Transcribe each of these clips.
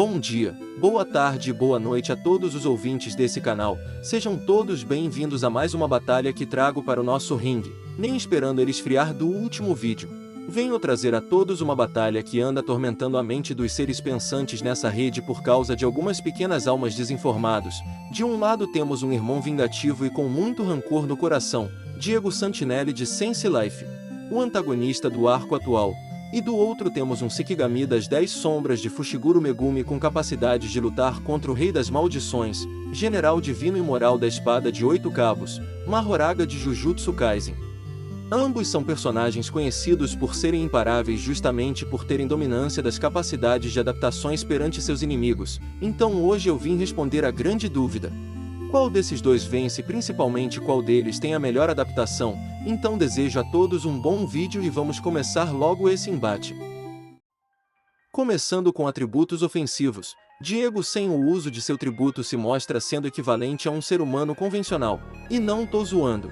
Bom dia, boa tarde e boa noite a todos os ouvintes desse canal. Sejam todos bem-vindos a mais uma batalha que trago para o nosso ringue, nem esperando ele esfriar do último vídeo. Venho trazer a todos uma batalha que anda atormentando a mente dos seres pensantes nessa rede por causa de algumas pequenas almas desinformados. De um lado temos um irmão vingativo e com muito rancor no coração, Diego Santinelli de Sense Life, o antagonista do arco atual. E do outro temos um Shikigami das 10 sombras de Fushiguro Megumi com capacidade de lutar contra o Rei das Maldições, General Divino e Moral da Espada de 8 Cabos, Mahoraga de Jujutsu Kaisen. Ambos são personagens conhecidos por serem imparáveis justamente por terem dominância das capacidades de adaptações perante seus inimigos, então hoje eu vim responder a grande dúvida. Qual desses dois vence e principalmente qual deles tem a melhor adaptação? Então desejo a todos um bom vídeo e vamos começar logo esse embate. Começando com atributos ofensivos, Diego sem o uso de seu tributo se mostra sendo equivalente a um ser humano convencional, e não tô zoando.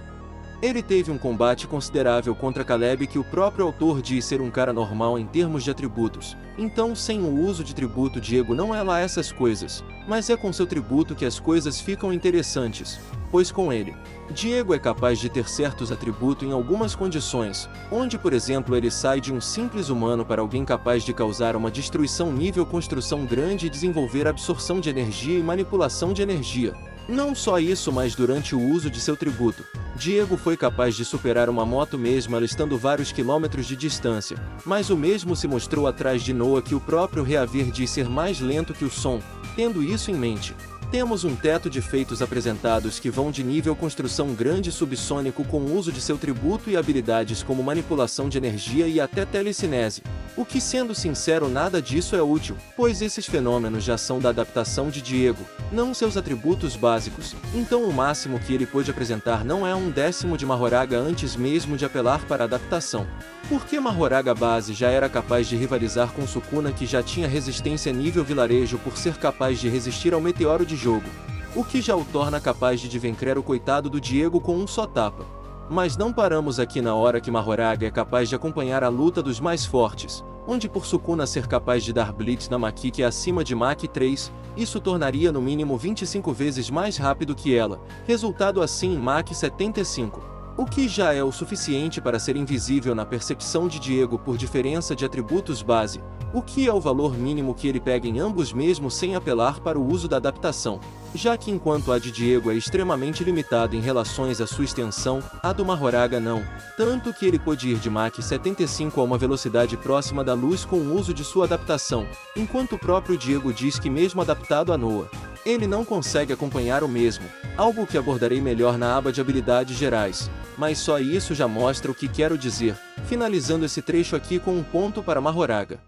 Ele teve um combate considerável contra Caleb que o próprio autor diz ser um cara normal em termos de atributos, então sem o uso de tributo Diego não é lá essas coisas, mas é com seu tributo que as coisas ficam interessantes, pois com ele, Diego é capaz de ter certos atributos em algumas condições, onde por exemplo ele sai de um simples humano para alguém capaz de causar uma destruição nível construção grande e desenvolver absorção de energia e manipulação de energia. Não só isso, mas durante o uso de seu tributo, Diego foi capaz de superar uma moto mesmo ela estando vários quilômetros de distância, mas o mesmo se mostrou atrás de Noah que o próprio reaver diz ser mais lento que o som. Tendo isso em mente, temos um teto de feitos apresentados que vão de nível construção grande subsônico com o uso de seu tributo e habilidades como manipulação de energia e até telecinese. O que, sendo sincero, nada disso é útil, pois esses fenômenos já são da adaptação de Diego, não seus atributos básicos, então o máximo que ele pôde apresentar não é um décimo de Mahoraga antes mesmo de apelar para a adaptação. Porque Mahoraga base já era capaz de rivalizar com Sukuna que já tinha resistência nível vilarejo por ser capaz de resistir ao meteoro de jogo, o que já o torna capaz de desvencrer o coitado do Diego com um só tapa. Mas não paramos aqui na hora que Mahoraga é capaz de acompanhar a luta dos mais fortes, onde por Sukuna ser capaz de dar Blitz na Maki que é acima de Mach 3, isso tornaria no mínimo 25 vezes mais rápido que ela, resultado assim em Mach 75. O que já é o suficiente para ser invisível na percepção de Diego por diferença de atributos base, o que é o valor mínimo que ele pega em ambos mesmo sem apelar para o uso da adaptação, já que enquanto a de Diego é extremamente limitada em relações à sua extensão, a do Mahoraga não, tanto que ele pode ir de Mach 75 a uma velocidade próxima da luz com o uso de sua adaptação, enquanto o próprio Diego diz que mesmo adaptado a Noah, ele não consegue acompanhar o mesmo, algo que abordarei melhor na aba de habilidades gerais, mas só isso já mostra o que quero dizer, finalizando esse trecho aqui com um ponto para Mahoraga.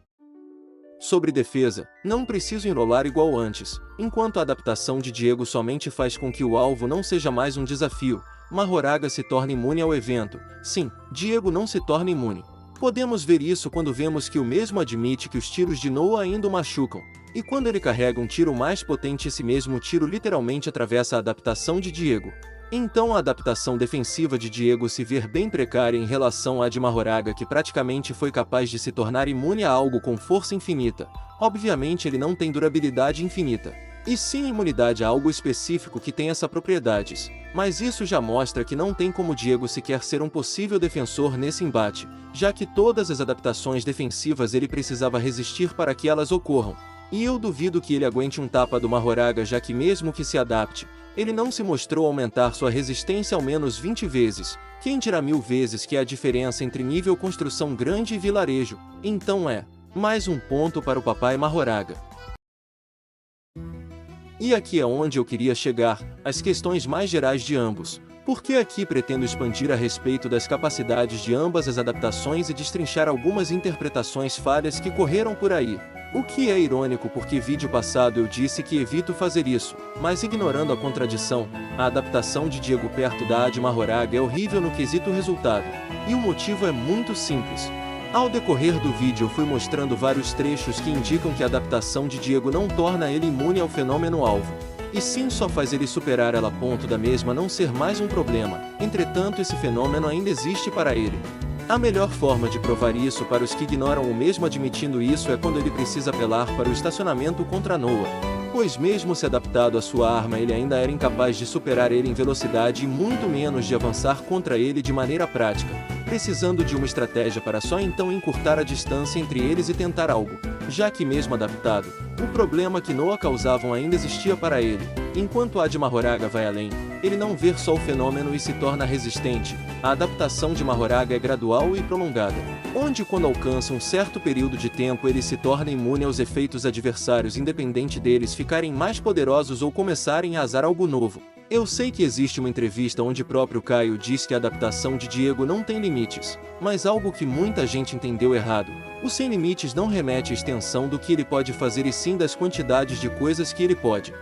Sobre defesa, não preciso enrolar igual antes, enquanto a adaptação de Diego somente faz com que o alvo não seja mais um desafio, Mahoraga se torna imune ao evento. Sim, Diego não se torna imune. Podemos ver isso quando vemos que o mesmo admite que os tiros de Noah ainda o machucam, e quando ele carrega um tiro mais potente esse mesmo tiro literalmente atravessa a adaptação de Diego. Então a adaptação defensiva de Diego se vê bem precária em relação à de Mahoraga que praticamente foi capaz de se tornar imune a algo com força infinita. Obviamente ele não tem durabilidade infinita, e sim imunidade a algo específico que tem essas propriedades, mas isso já mostra que não tem como Diego sequer ser um possível defensor nesse embate, já que todas as adaptações defensivas ele precisava resistir para que elas ocorram. E eu duvido que ele aguente um tapa do Mahoraga já que mesmo que se adapte, ele não se mostrou aumentar sua resistência ao menos 20 vezes, quem dirá 1000 vezes que é a diferença entre nível construção grande e vilarejo, então é mais um ponto para o papai Mahoraga. E aqui é onde eu queria chegar, as questões mais gerais de ambos, porque aqui pretendo expandir a respeito das capacidades de ambas as adaptações e destrinchar algumas interpretações falhas que correram por aí. O que é irônico porque vídeo passado eu disse que evito fazer isso, mas ignorando a contradição, a adaptação de Diego perto da de Mahoraga é horrível no quesito resultado, e o motivo é muito simples. Ao decorrer do vídeo eu fui mostrando vários trechos que indicam que a adaptação de Diego não torna ele imune ao fenômeno alvo, e sim só faz ele superar ela a ponto da mesma não ser mais um problema, entretanto esse fenômeno ainda existe para ele. A melhor forma de provar isso para os que ignoram o mesmo admitindo isso é quando ele precisa apelar para o estacionamento contra Noah. Pois mesmo se adaptado à sua arma ele ainda era incapaz de superar ele em velocidade e muito menos de avançar contra ele de maneira prática, precisando de uma estratégia para só então encurtar a distância entre eles e tentar algo, já que mesmo adaptado, o problema que Noah causavam ainda existia para ele. Enquanto a de Mahoraga vai além, ele não vê só o fenômeno e se torna resistente. A adaptação de Mahoraga é gradual e prolongada, onde quando alcança um certo período de tempo ele se torna imune aos efeitos adversários independente deles ficarem mais poderosos ou começarem a usar algo novo. Eu sei que existe uma entrevista onde próprio Caio diz que a adaptação de Diego não tem limites, mas algo que muita gente entendeu errado. O sem limites não remete à extensão do que ele pode fazer e sim das quantidades de coisas que ele pode.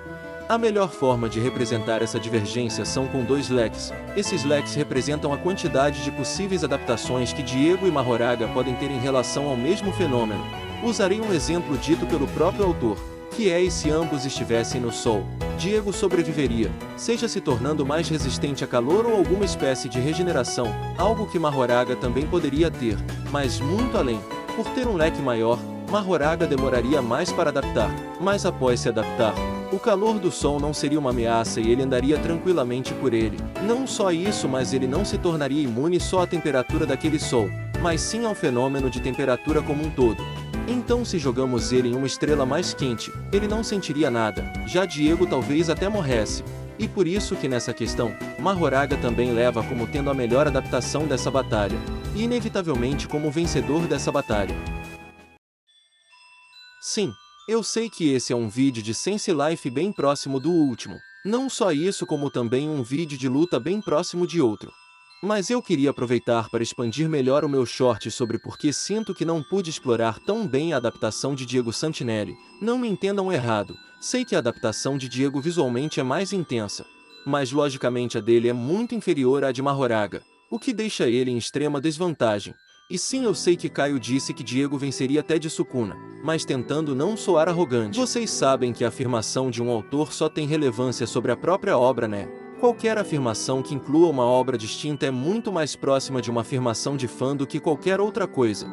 A melhor forma de representar essa divergência são com dois leques. Esses leques representam a quantidade de possíveis adaptações que Diego e Mahoraga podem ter em relação ao mesmo fenômeno. Usarei um exemplo dito pelo próprio autor, que é: e se ambos estivessem no Sol, Diego sobreviveria, seja se tornando mais resistente a calor ou alguma espécie de regeneração, algo que Mahoraga também poderia ter, mas muito além. Por ter um leque maior, Mahoraga demoraria mais para adaptar, mas após se adaptar, o calor do Sol não seria uma ameaça e ele andaria tranquilamente por ele. Não só isso, mas ele não se tornaria imune só à temperatura daquele Sol, mas sim ao fenômeno de temperatura como um todo. Então se jogamos ele em uma estrela mais quente, ele não sentiria nada, já Diego talvez até morresse. E por isso que nessa questão, Mahoraga também leva como tendo a melhor adaptação dessa batalha, e inevitavelmente como vencedor dessa batalha. Sim, eu sei que esse é um vídeo de Sense Life bem próximo do último, não só isso como também um vídeo de luta bem próximo de outro. Mas eu queria aproveitar para expandir melhor o meu short sobre porque sinto que não pude explorar tão bem a adaptação de Diego Santinelli. Não me entendam errado, sei que a adaptação de Diego visualmente é mais intensa, mas logicamente a dele é muito inferior à de Mahoraga, o que deixa ele em extrema desvantagem. E sim, eu sei que Caio disse que Diego venceria até de Sukuna, mas tentando não soar arrogante. Vocês sabem que a afirmação de um autor só tem relevância sobre a própria obra, né? Qualquer afirmação que inclua uma obra distinta é muito mais próxima de uma afirmação de fã do que qualquer outra coisa,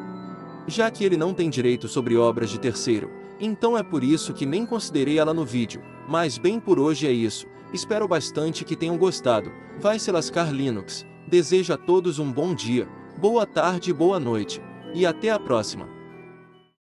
já que ele não tem direito sobre obras de terceiro, então é por isso que nem considerei ela no vídeo. Mas bem, por hoje é isso, espero bastante que tenham gostado. Vai se lascar Linux, desejo a todos um bom dia, boa tarde e boa noite, e até a próxima.